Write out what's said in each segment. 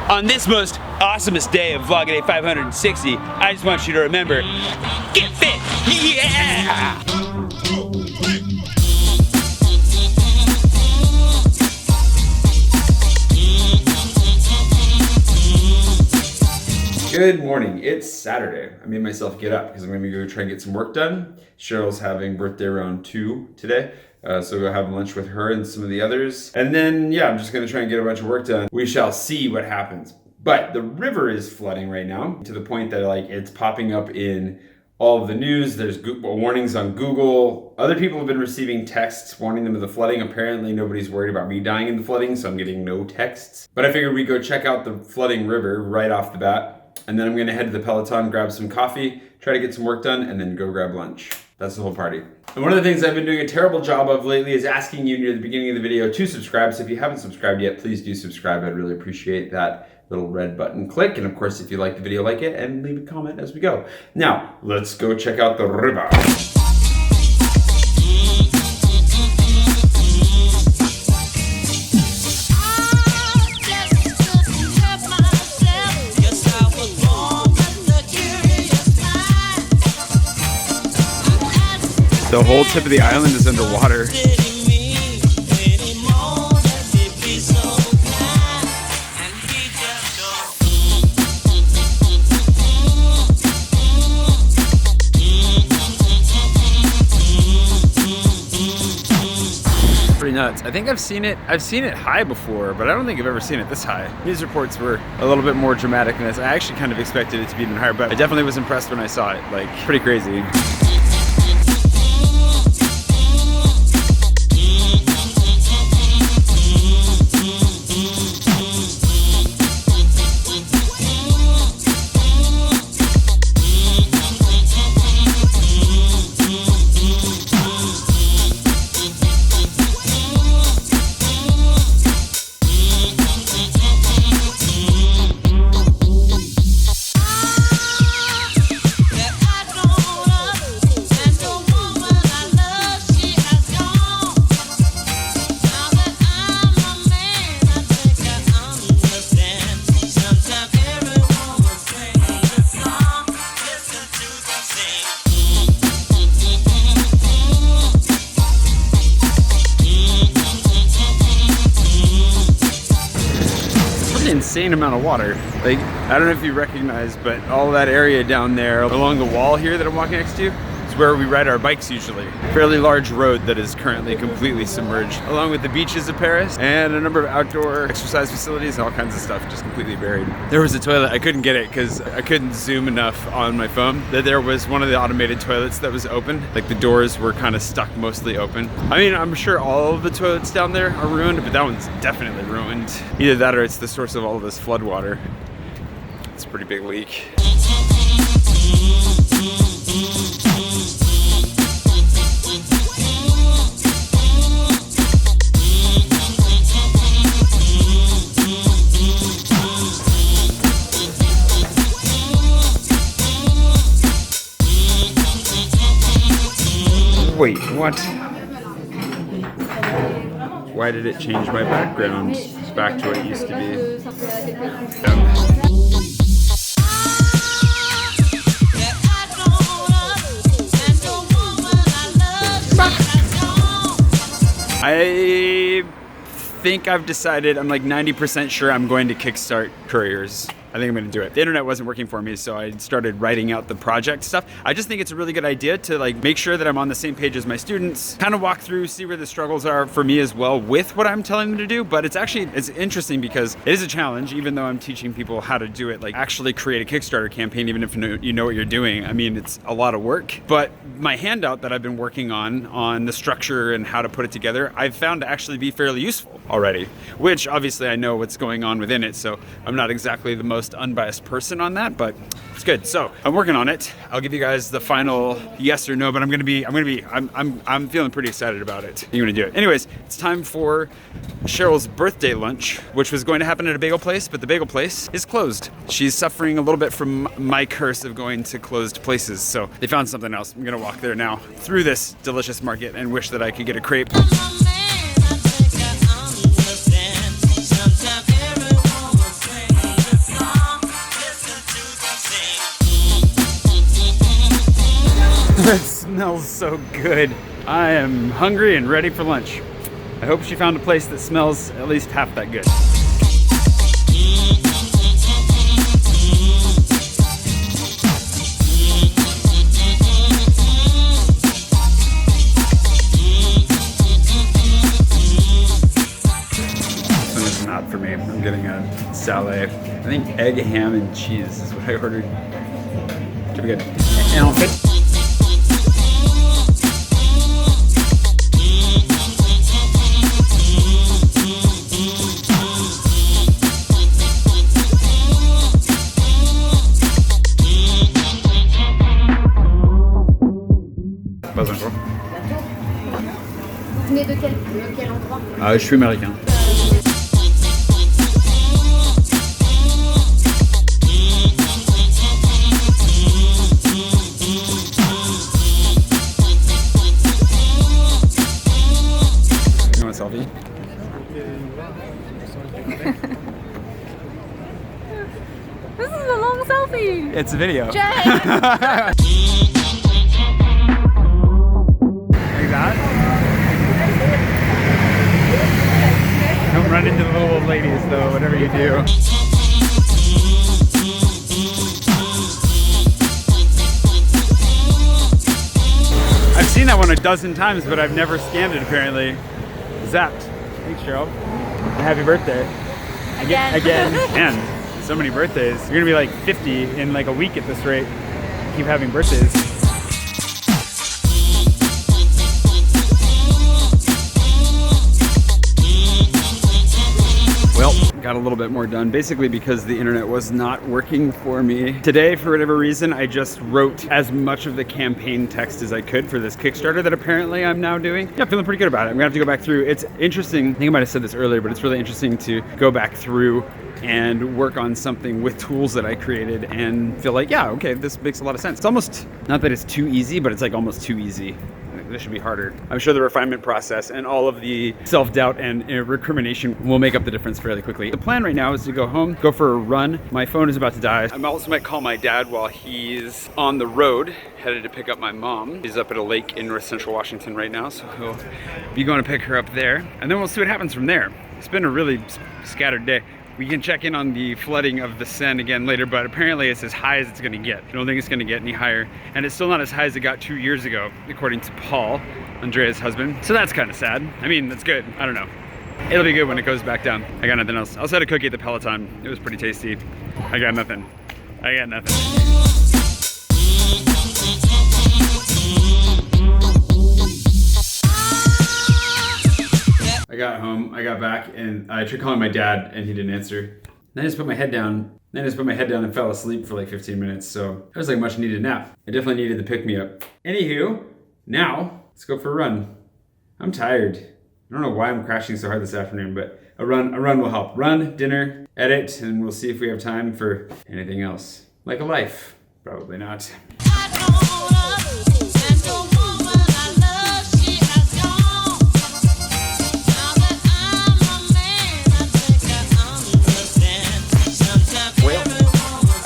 on this most awesomest day of Vlogger Day 560, I just want you to remember, get fit, yeah! Good morning, it's Saturday. I made myself get up because I'm gonna go try and get some work done. Cheryl's having birthday round 2 today. So go have lunch with her and some of the others. And then, yeah, I'm just gonna try and get a bunch of work done. We shall see what happens. But the river is flooding right now to the point that like it's popping up in all of the news. There's warnings on Google. Other people have been receiving texts warning them of the flooding. Apparently nobody's worried about me dying in the flooding, so I'm getting no texts. But I figured we'd go check out the flooding river right off the bat. And then I'm gonna head to the Peloton, grab some coffee, try to get some work done, and then go grab lunch. That's the whole party. And one of the things I've been doing a terrible job of lately is asking you near the beginning of the video to subscribe. So if you haven't subscribed yet, please do subscribe. I'd really appreciate that little red button click. And of course, if you like the video, like it and leave a comment as we go. Now, let's go check out the river. The whole tip of the island is underwater. Pretty nuts. I think I've seen it high before, but I don't think I've ever seen it this high. News reports were a little bit more dramatic than this. I actually kind of expected it to be even higher, but I definitely was impressed when I saw it. Like, pretty crazy. Insane amount of water. Like, I don't know if you recognize, but all that area down there along the wall here that I'm walking next to is where we ride our bikes usually. Fairly large road that is currently completely submerged, along with the beaches of Paris and a number of outdoor exercise facilities and all kinds of stuff just completely buried. There was a toilet, I couldn't get it because I couldn't zoom enough on my phone. That there was one of the automated toilets that was open. Like the doors were kind of stuck mostly open. I mean, I'm sure all of the toilets down there are ruined, but that one's definitely ruined. Either that or it's the source of all of this flood water. It's a pretty big leak. Wait, what? Why did it change my background back to what it used to be? I think I've decided, I'm like 90% sure I'm going to kickstart couriers. I think I'm gonna do it. The internet wasn't working for me, so I started writing out the project stuff. I just think it's a really good idea to like make sure that I'm on the same page as my students, kind of walk through, see where the struggles are for me as well with what I'm telling them to do. But it's interesting because it is a challenge, even though I'm teaching people how to do it, like actually create a Kickstarter campaign, even if you know what you're doing. I mean, it's a lot of work, but my handout that I've been working on the structure and how to put it together, I've found to actually be fairly useful already, which obviously I know what's going on within it. So I'm not exactly the most unbiased person on that, but it's good. So I'm working on it. I'll give you guys the final yes or no, but I'm feeling pretty excited about it. I'm gonna do it. Anyways, it's time for Cheryl's birthday lunch, which was going to happen at a bagel place, but the bagel place is closed. She's suffering a little bit from my curse of going to closed places, so they found something else. I'm gonna walk there now through this delicious market and wish that I could get a crepe. It smells so good. I am hungry and ready for lunch. I hope she found a place that smells at least half that good. Not for me. I'm getting a salad. I think egg, ham, and cheese is what I ordered. Should be good. And outfit. Pas encore. Vous venez de quel endroit? Je suis américain. Selfie. This is a long selfie. It's a video. Jay. Like that? Don't run into the little old ladies though, whatever you do. I've seen that one a dozen times, but I've never scanned it apparently. Zapped. Thanks, Cheryl. Happy birthday. Again. Man, so many birthdays. You're gonna be like 50 in like a week at this rate. Keep having birthdays. Well, got a little bit more done, basically because the internet was not working for me. Today, for whatever reason, I just wrote as much of the campaign text as I could for this Kickstarter that apparently I'm now doing. Yeah, feeling pretty good about it. I'm gonna have to go back through. It's interesting, I think I might have said this earlier, but it's really interesting to go back through and work on something with tools that I created and feel like, yeah, okay, this makes a lot of sense. It's almost, not that it's too easy, but it's like almost too easy. This should be harder. I'm sure the refinement process and all of the self-doubt and recrimination will make up the difference fairly quickly. The plan right now is to go home, go for a run. My phone is about to die. I also might call my dad while he's on the road, headed to pick up my mom. He's up at a lake in North Central Washington right now, so he'll be going to pick her up there. And then we'll see what happens from there. It's been a really scattered day. We can check in on the flooding of the Seine again later, but apparently it's as high as it's gonna get. I don't think it's gonna get any higher. And it's still not as high as it got 2 years ago, according to Paul, Andrea's husband. So that's kind of sad. I mean, that's good. I don't know. It'll be good when it goes back down. I got nothing else. I also had a cookie at the Peloton. It was pretty tasty. I got nothing. I got home, I got back, and I tried calling my dad, and he didn't answer. Then I just put my head down. And fell asleep for like 15 minutes, so it was like a much needed nap. I definitely needed the pick-me-up. Anywho, now, let's go for a run. I'm tired. I don't know why I'm crashing so hard this afternoon, but a run will help. Run, dinner, edit, and we'll see if we have time for anything else. Like a life. Probably not.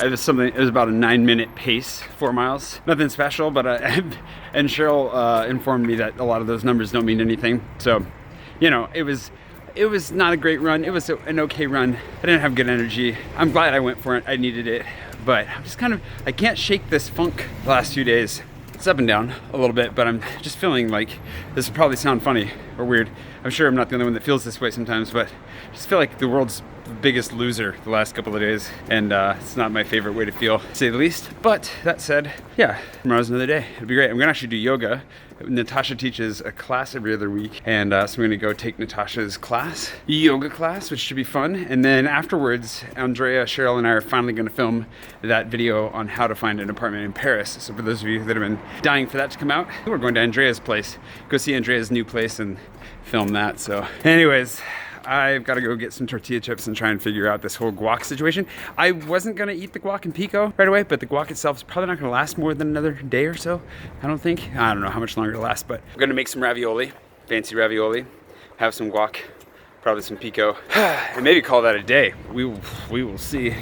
It was about a 9-minute pace, 4 miles. Nothing special, but and Cheryl informed me that a lot of those numbers don't mean anything. So, you know, it was not a great run. It was an okay run. I didn't have good energy. I'm glad I went for it. I needed it, but I'm just I can't shake this funk the last few days. It's up and down a little bit, but I'm just feeling like this will probably sound funny or weird. I'm sure I'm not the only one that feels this way sometimes, but I just feel like the world's biggest loser the last couple of days, and it's not my favorite way to feel, to say the least. But that said, yeah, tomorrow's another day. It'll be great. I'm gonna actually do yoga. Natasha teaches a class every other week, and so I'm gonna go take Natasha's class, yoga class, which should be fun. And then afterwards, Andrea, Cheryl, and I are finally gonna film that video on how to find an apartment in Paris. So for those of you that have been dying for that to come out, we're going to Andrea's place, go see Andrea's new place and film that. So anyways, I've got to go get some tortilla chips and try and figure out this whole guac situation. I wasn't going to eat the guac in Pico right away, but the guac itself is probably not going to last more than another day or so, I don't think. I don't know how much longer it'll last, but I'm going to make some ravioli, fancy ravioli, have some guac, probably some Pico, and maybe call that a day. We will see.